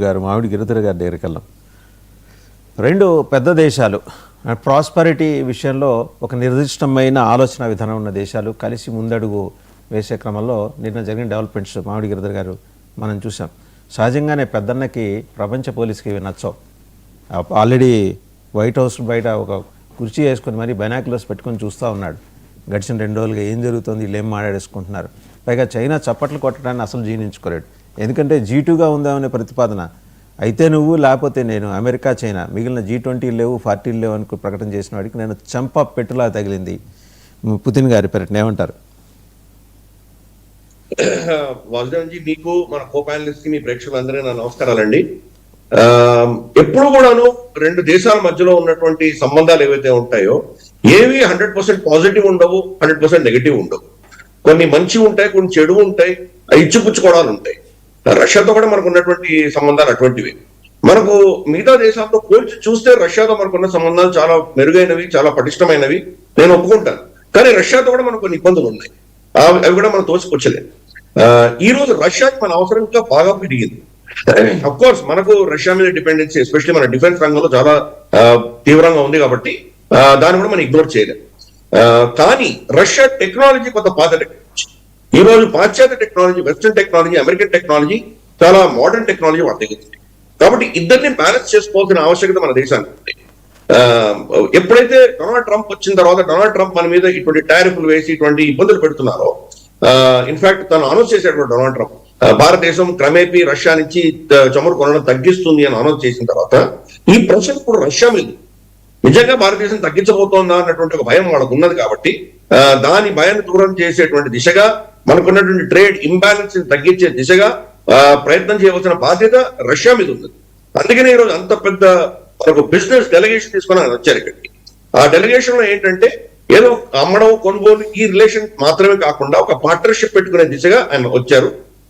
గారు మామిడి గిరిధర్ గారి దగ్గరికి వెళ్ళాం. రెండు పెద్ద దేశాలు ప్రాస్పరిటీ విషయంలో ఒక నిర్దిష్టమైన ఆలోచన విధానం ఉన్న దేశాలు కలిసి ముందడుగు వేసే క్రమంలో నిన్న జరిగిన డెవలప్మెంట్స్ మామిడి గిరిధర్ గారు మనం చూసాం. సహజంగానే పెద్దన్నకి ప్రపంచ పోలీస్కి ఇవి నచ్చవు. ఆల్రెడీ వైట్ హౌస్ బయట ఒక కుర్చీ వేసుకొని మరీ బైనాక్యులర్స్ పెట్టుకొని చూస్తూ ఉన్నాడు. గడిచిన 2 రోజులుగా ఏం జరుగుతుంది, వీళ్ళు ఏం మాట్లాడేసుకుంటున్నారు. పైగా చైనా చప్పట్లు కొట్టడాన్ని అసలు జీర్ణించుకోలేడు. ఎందుకంటే G2గా ఉందామనే ప్రతిపాదన అయితే నువ్వు లేకపోతే నేను, అమెరికా చైనా మిగిలిన G20 లేవు 40 లేవు అని ప్రకటన చేసిన వాడికి నేను చంప పెట్టులా తగిలింది. పుతిన్ గారి పర్యటన ఏమంటారు? వాసుదేవన్జీ, మీకు మన కో ప్యానలిస్ట్ కి మీ ప్రేక్షకులందరూ నా నమస్కారాలండి. ఎప్పుడు కూడాను రెండు దేశాల మధ్యలో ఉన్నటువంటి సంబంధాలు ఏవైతే ఉంటాయో ఏవి 100% పాజిటివ్ ఉండవు, 100% నెగిటివ్ ఉండవు. కొన్ని మంచి ఉంటాయి, కొన్ని చెడు ఉంటాయి, ఇచ్చిపుచ్చుకోవడాలు ఉంటాయి. రష్యాతో కూడా మనకు ఉన్నటువంటి సంబంధాలు అటువంటివి. మనకు మిగతా దేశాలతో పోల్చి చూస్తే రష్యాతో మనకున్న సంబంధాలు చాలా మెరుగైనవి, చాలా పటిష్టమైనవి, నేను ఒప్పుకుంటాను. కానీ రష్యాతో కూడా మనకు కొన్ని ఇబ్బందులు ఉన్నాయి, అవి కూడా మనం తోసిపుచ్చలేదు. ఈ రోజు రష్యాకి మన అవసరం ఇంకా బాగా పెరిగింది. అఫ్ కోర్స్ మనకు రష్యా మీద డిపెండెన్సీ ఎస్పెషల్లీ మన డిఫెన్స్ రంగంలో చాలా తీవ్రంగా ఉంది కాబట్టి దాన్ని కూడా మనం ఇగ్నోర్ చేయలేం. కానీ రష్యా టెక్నాలజీ కొంత పాత టెక్నాలజీ. ఈ రోజు పాశ్చాత్య technology, western technology, American technology, చాలా మోడర్న్ టెక్నాలజీ వాళ్ళ దగ్గర ఉంది. కాబట్టి ఇద్దరిని బ్యాలెన్స్ చేసుకోవాల్సిన ఆవశ్యకత మన దేశానికి ఉంది. ఎప్పుడైతే డొనాల్డ్ ట్రంప్ వచ్చిన తర్వాత డొనాల్డ్ ట్రంప్ మన మీద ఇటువంటి టారిఫ్లు వేసి ఇటువంటి ఇబ్బందులు పెడుతున్నారో, ఇన్ఫాక్ట్ తను అనౌన్స్ చేశాడు డొనాల్డ్ ట్రంప్ భారతదేశం క్రమేపీ రష్యా నుంచి చమురు కొనడం తగ్గిస్తుంది అని అనౌన్స్ చేసిన తర్వాత ఈ ప్రెషర్ ఇప్పుడు రష్యా మీద నిజంగా భారతదేశం తగ్గించబోతోందా అన్నటువంటి ఒక భయం వాళ్ళకు ఉన్నది. కాబట్టి దాని భయాన్ని దూరం చేసేటువంటి దిశగా, మనకున్నటువంటి ట్రేడ్ ఇంబ్యాలెన్స్ తగ్గించే దిశగా ప్రయత్నం చేయవలసిన బాధ్యత రష్యా మీద ఉంది. అందుకనే ఈరోజు అంత పెద్ద మనకు బిజినెస్ డెలిగేషన్ తీసుకొని ఆయన వచ్చారు ఇక్కడికి. ఆ డెలిగేషన్ లో ఏంటంంటే ఏదో అమ్మడం, కొనుగోలు ఈ రిలేషన్ మాత్రమే కాకుండా ఒక పార్ట్నర్షిప్ పెట్టుకునే దిశగా ఆయన వచ్చారు.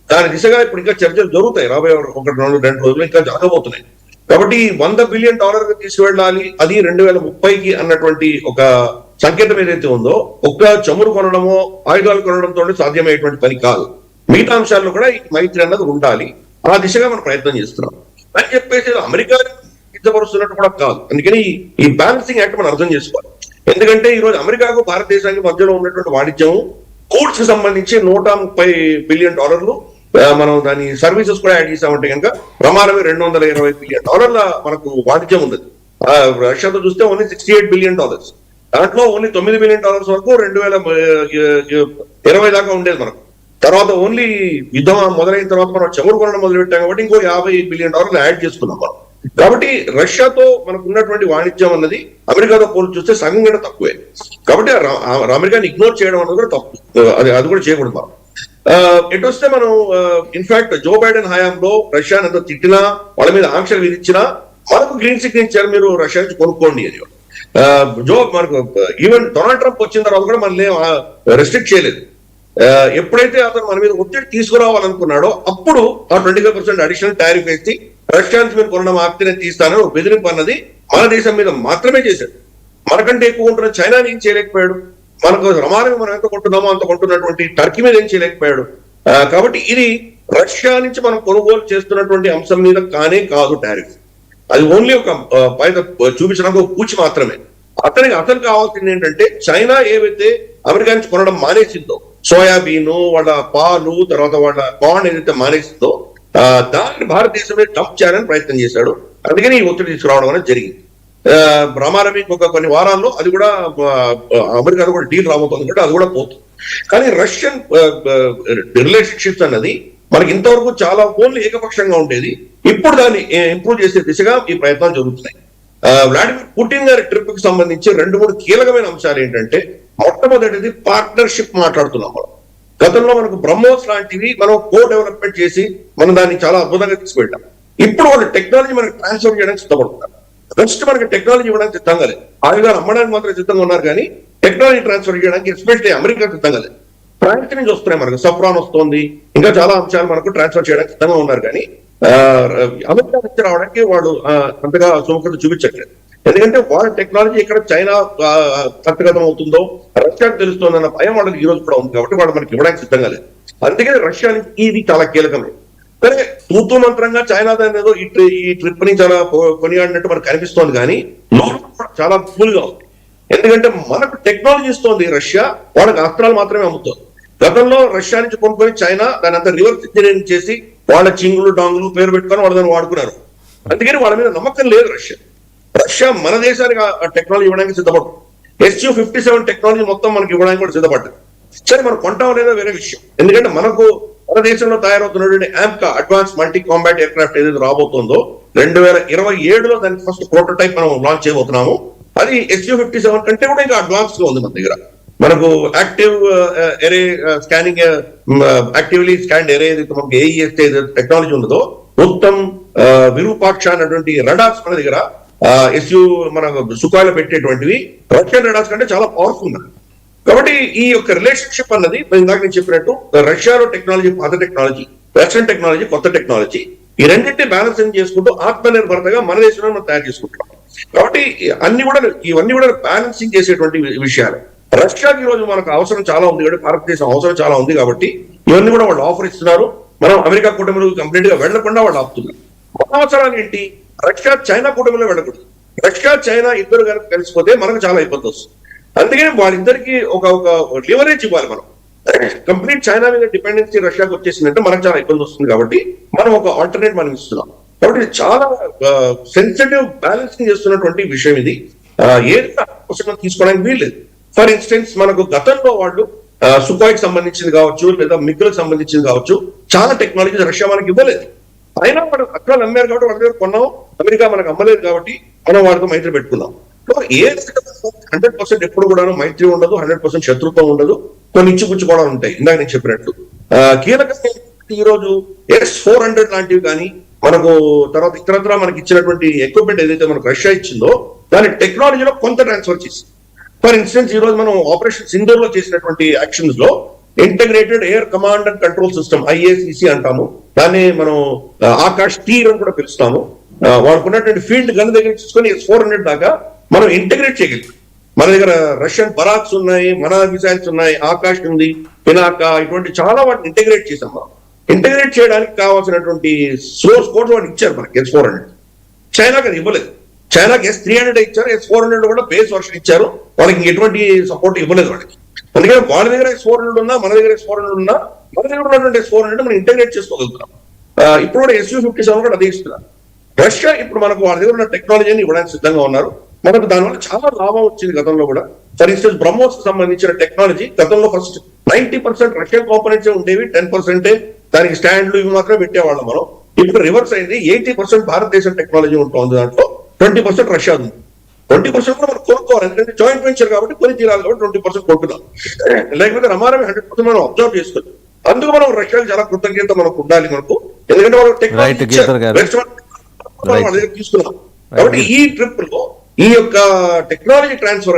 దాని దిశగా ఇప్పుడు ఇంకా చర్చలు జరుగుతాయి, రాబోయే 1-2 రోజులు ఇంకా జరగబోతున్నాయి. కాబట్టి $100 బిలియన్ తీసుకువెళ్ళాలి, అది 2030కి అన్నటువంటి ఒక సంకేతం ఏదైతే ఉందో, ఒక్క చమురు కొనడమో ఆయుధాలు కొనడంతో సాధ్యమయ్యేటువంటి పని కాదు. మిగతా అంశాల్లో కూడా ఈ మైత్రి అన్నది ఉండాలి. ఆ దిశగా మనం ప్రయత్నం చేస్తున్నాం అని చెప్పేసి అమెరికా కించపరుస్తున్నట్టు కూడా కాదు. అందుకని ఈ బ్యాలెన్సింగ్ యాక్ట్ మనం అర్థం చేసుకోవాలి. ఎందుకంటే ఈ రోజు అమెరికాకు భారతదేశానికి మధ్యలో ఉన్నటువంటి వాణిజ్యం గూడ్స్ కి సంబంధించి $130 బిలియన్, మనం దాని సర్వీసెస్ కూడా యాడ్ చేసామంటే కనుక ప్రమాణమే $220 బిలియన్ మనకు వాణిజ్యం ఉంది. రష్యాతో చూస్తే ఓన్లీ $68 బిలియన్. దాంట్లో ఓన్లీ $9 బిలియన్ వరకు 2020 దాకా ఉండేది మనకు. తర్వాత ఓన్లీ యుద్ధం మొదలైన తర్వాత మనం చమురు కొనడం మొదలు పెట్టాం కాబట్టి ఇంకో $50 బిలియన్ యాడ్ చేసుకున్నాం మనం. కాబట్టి రష్యాతో మనకు ఉన్నటువంటి వాణిజ్యం అన్నది అమెరికాతో పోల్చి చూస్తే సగం కంటే తక్కువే. కాబట్టి అమెరికాని ఇగ్నోర్ చేయడం అన్నది కూడా తప్పు, అది కూడా చేయకూడదు మనం. ఎటు వస్తే మనం ఇన్ఫాక్ట్ జో బైడెన్ హయాంలో రష్యాని అంత తిట్టినా, వాళ్ళ మీద ఆంక్షలు విధించినా మనకు గ్రీన్ సిగ్నల్ ఇచ్చారు, మీరు రష్యా నుంచి కొనుక్కోండి అని. మనకు ఈవెన్ డొనాల్డ్ ట్రంప్ వచ్చిన తర్వాత కూడా మనల్ని రెస్ట్రిక్ట్ చేయలేదు. ఎప్పుడైతే అతను మన మీద ఒత్తిడి తీసుకురావాలనుకున్నాడో అప్పుడు ఆ 25% అడిషనల్ టారిఫ్ వేసి రష్యా నుంచి మీరు కొనడం ఆపితే నేను తీస్తానని బెదిరింపు అన్నది మన దేశం మీద మాత్రమే చేశాడు. మనకంటే ఎక్కువ ఉంటున్న చైనాని ఏం చేయలేకపోయాడు. మనకు రమారమి మనం ఎంత కొంటున్నామో అంత కొంటున్నటువంటి టర్కీ మీద ఏం చేయలేకపోయాడు. కాబట్టి ఇది రష్యా నుంచి మనం కొనుగోలు చేస్తున్నటువంటి అంశం మీద కానే కాదు టారిఫ్. అది ఓన్లీ ఒక పైన చూపించడానికి ఒక పూచి మాత్రమే. అతనికి అసలు కావాల్సింది ఏంటంటే చైనా ఏవైతే అమెరికా నుంచి కొనడం మానేసిందో, సోయాబీన్, వాళ్ళ పాలు, తర్వాత వాళ్ళ కార్న్ ఏదైతే మానేసిందో దాన్ని భారతదేశం మీద డంప్ చేయాలని ప్రయత్నం చేశాడు. అందుకని ఈ ఒత్తిడి తీసుకురావడం అనేది జరిగింది. రమారమి కొన్ని వారాల్లో అది కూడా అమెరికాలో కూడా డీల్ రాబోతుంది కాబట్టి అది కూడా పోతుంది. కానీ రష్యన్ రిలేషన్షిప్స్ అన్నది మనకి ఇంతవరకు చాలా ఓన్లీ ఏకపక్షంగా ఉండేది. ఇప్పుడు దాన్ని ఇంప్రూవ్ చేసే దిశగా ఈ ప్రయత్నాలు జరుగుతున్నాయి. వ్లాడిమిర్ పుటిన్ గారి ట్రిప్ కి సంబంధించి 2-3 కీలకమైన అంశాలు ఏంటంటే, మొట్టమొదటిది పార్ట్నర్షిప్ మాట్లాడుతున్నాం మనం. గతంలో మనకు బ్రహ్మోస్ లాంటివి మనం కో డెవలప్మెంట్ చేసి మనం దాన్ని చాలా అద్భుతంగా తీసుకువెళ్ళాం. ఇప్పుడు వాళ్ళు టెక్నాలజీ మనకు ట్రాన్స్ఫర్ చేయడానికి సిద్ధపడుతున్నారు. ఫస్ట్ మనకి టెక్నాలజీ ఇవ్వడానికి సిద్ధంగా లేదు. ఆయుధాలు అమ్మడానికి మాత్రం సిద్ధంగా ఉన్నారు, కానీ టెక్నాలజీ ట్రాన్స్ఫర్ చేయడానికి ఎస్పెషల్లీ అమెరికా సిద్ధంగా లేదు. ఫ్రాన్స్ నుంచి వస్తున్నాయి, మనకు సఫ్రాన్ వస్తుంది, ఇంకా చాలా అంశాలు మనకు ట్రాన్స్ఫర్ చేయడానికి సిద్ధంగా ఉన్నారు. కానీ అమెరికా నుంచి రావడానికి వాళ్ళు అంతగా సుముఖత చూపించట్లేదు. ఎందుకంటే వాళ్ళ టెక్నాలజీ ఇక్కడ చైనా హస్తగతం అవుతుందో రష్యాకు తెలుస్తుందన్న భయం వాళ్ళకి ఈ రోజు కూడా ఉంది. కాబట్టి వాళ్ళు మనకి ఇవ్వడానికి సిద్ధంగా లేదు. అందుకని రష్యా ఇది చాలా కీలకమే. సరే తూతూ మంత్రంగా చైనా దాని ఏదో ఈ ట్రిప్ ని చాలా కొనియాడినట్టు మనకు కనిపిస్తోంది, కానీ లోపల కూడా చాలా కూల్ గా ఉంది. ఎందుకంటే మనకు టెక్నాలజీ ఇస్తోంది రష్యా, వాళ్ళకి అస్త్రాలు మాత్రమే అమ్ముతుంది. గతంలో రష్యా నుంచి కొనుక్కొని చైనా దాని అంతా రివర్స్ ఇంజనీరింగ్ చేసి వాళ్ళ చింగులు డాంగులు పేరు పెట్టుకొని వాళ్ళ దాన్ని వాడుకున్నారు. అందుకని వాళ్ళ మీద నమ్మకం లేదు రష్యా మన దేశానికి ఆ టెక్నాలజీ ఇవ్వడానికి సిద్ధపడుతుంది. SU-57 టెక్నాలజీ మొత్తం మనకి ఇవ్వడానికి కూడా సిద్ధపడ్డది. సరే మనం కొంటాం లేదో వేరే విషయం. ఎందుకంటే మన దేశంలో తయారవుతున్నటువంటి AMCA advance multi combat aircraft ఏదైతే రాబోతుందో 2027లో దానికి ఫస్ట్ ప్రోటోటైప్ మనం లాంచ్ చేయబోతున్నాము. అది SU-57 కంటే కూడా ఇంకా అడ్వాన్స్ గా ఉంది మన దగ్గర. మనకు యాక్టివ్ ఎరే స్కానింగ్, యాక్టివ్లీ స్కాన్ ఎరే ఏదైతే మనకి AES టెక్నాలజీ ఉన్నదో, మొత్తం విరూపాక్ష అన్నటువంటి రడార్స్ మన దగ్గర మన సుఖాలు పెట్టేటువంటివి రష్యన్ రడార్స్ కంటే చాలా పవర్ఫుల్ ఉన్నాయి. కాబట్టి ఈ యొక్క రిలేషన్షిప్ అన్నది ఇందాక నేను చెప్పినట్టు రష్యాలో టెక్నాలజీ పాత టెక్నాలజీ, వెస్టర్న్ టెక్నాలజీ కొత్త టెక్నాలజీ, ఈ రెండింటిని బ్యాలెన్సింగ్ చేసుకుంటూ ఆత్మనిర్భరతగా మన దేశంలో మనం తయారు చేసుకుంటున్నాం. కాబట్టి ఇవన్నీ కూడా బ్యాలెన్సింగ్ చేసేటువంటి విషయాలు. రష్యాకి ఈ రోజు మనకు అవసరం చాలా ఉంది కాబట్టి, భారతదేశం అవసరం చాలా ఉంది కాబట్టి ఇవన్నీ కూడా వాళ్ళు ఆఫర్ ఇస్తున్నారు. మనం అమెరికా కూటమిలో కంప్లీట్ గా వెళ్లకుండా వాళ్ళు ఆపుతున్నారు. మన అవసరాలు ఏంటి? రష్యా చైనా కూటమిలో వెళ్ళకూడదు. రష్యా చైనా ఇద్దరు కనుక కలిసిపోతే మనకు చాలా ఇబ్బంది వస్తుంది. అందుకని వాళ్ళిద్దరికి ఒక లివరేజ్ ఇవ్వాలి. మనం కంప్లీట్ చైనా మీద డిపెండెన్సీ రష్యాకి వచ్చేసిందంటే మనకు చాలా ఇబ్బంది వస్తుంది. కాబట్టి మనం ఒక ఆల్టర్నేట్ మనం ఇస్తున్నాం. కాబట్టి చాలా సెన్సిటివ్ బ్యాలెన్సింగ్ చేస్తున్నటువంటి విషయం ఇది. ఏది తీసుకోవడానికి వీల్లేదు. ఫర్ ఇన్స్టెన్స్ మనకు గతంలో వాళ్ళు సుఖాయికి సంబంధించింది కావచ్చు, లేదా మిగ్గులకు సంబంధించింది కావచ్చు, చాలా టెక్నాలజీ రష్యా మనకి ఇవ్వలేదు. అయినా వాడు అక్కడ అమ్మారు కాబట్టి వాళ్ళ దగ్గర కొన్నాం. అమెరికా మనకు అమ్మలేదు కాబట్టి మనం వాళ్ళతో మైత్రి పెట్టుకున్నాం. ఏది 100% ఎప్పుడు కూడా మైత్రి ఉండదు, 100% శత్రుత్వం ఉండదు, కొన్ని ఇచ్చిపుచ్చుకోవడాలు ఉంటాయి. ఇందాక నేను చెప్పినట్టు కీలకంగా ఈ రోజు S-400 లాంటివి కానీ మనకు తర్వాత ఇతరత్ర మనకి ఇచ్చినటువంటి ఎక్విప్మెంట్ ఏదైతే మనకు రష్యా ఇచ్చిందో దాని టెక్నాలజీలో కొంత ట్రాన్స్ఫర్ చేసి, ఫర్ ఇన్స్టెన్స్ ఈ రోజు మనం ఆపరేషన్ సింధూర్ లో చేసినటువంటి యాక్షన్స్ లో integrated air command and control system IACC అంటాము, దాన్ని మనం ఆకాష్ తీర్ అని కూడా పిలుస్తాము. వాడుకున్నటువంటి ఫీల్డ్ గన్ దగ్గర చూసుకొని S-400 దాకా మనం ఇంటిగ్రేట్ చేయగలిగాం. మన దగ్గర రష్యన్ బరాక్స్ ఉన్నాయి, మన మిసైల్స్ ఉన్నాయి, ఆకాష్ ఉంది, పినాకా, ఇటువంటి చాలా వాటిని ఇంటిగ్రేట్ చేసాం. మనం ఇంటిగ్రేట్ చేయడానికి కావాల్సినటువంటి సోర్స్ కోడ్ వాటికి ఇచ్చారు మనకి S-400. చైనాకి అది ఇవ్వలేదు. చైనాకి S-300 ఇచ్చారు, S-400 కూడా బేస్ వర్షన్ ఇచ్చారు. వాళ్ళకి ఎటువంటి సపోర్ట్ ఇవ్వలేదు వాళ్ళకి. అందుకని వాళ్ళ దగ్గర S-400 ఉన్నా, మన దగ్గర S-400 ఉన్నా, మన దగ్గర ఉన్నటువంటి S-400 మనం ఇంటిగ్రేట్ చేసుకోగలుగుతున్నాం. ఇప్పుడు కూడా SU-57 కూడా అదే ఇస్తున్నారు. రష్యా ఇప్పుడు మనకు వాళ్ళ దగ్గర ఉన్న టెక్నాలజీని ఇవ్వడానికి సిద్ధంగా ఉన్నారు. మనకు దానివల్ల చాలా లాభం వచ్చింది గతంలో కూడా. ఫర్ ఇన్స్టెన్స్ బ్రహ్మోస్ సంబంధించిన టెక్నాలజీ గతంలో ఫస్ట్ 90% రష్యన్ కాంపోనెంట్స్ ఉండేవి, 10% దానికి స్టాండ్లు ఇవి మాత్రమే పెట్టేవాళ్ళం మనం. ఇప్పుడు రివర్స్ అయింది, 80% భారతదేశం టెక్నాలజీ ఉంటుంది, దాంట్లో 20% రష్యా ఉంది. 20% కూడా మనం కొనుక్కోవాలి, ఎందుకంటే జాయింట్ వెంచర్ కాబట్టి కొని తీరాలి కాబట్టి 20% కొంటున్నాం. లేకపోతే రమారమే 100% మనం అబ్జర్వ్ చేసుకోవాలి. అందుకు మనం రష్యాకి చాలా కృతజ్ఞత మనకు ఉండాలి మనకు, ఎందుకంటే వాళ్ళు టెక్నాలజీ తీసుకున్నాం. కాబట్టి ఈ ట్రిప్ లో ఈ యొక్క టెక్నాలజీ ట్రాన్స్ఫర్ అనేది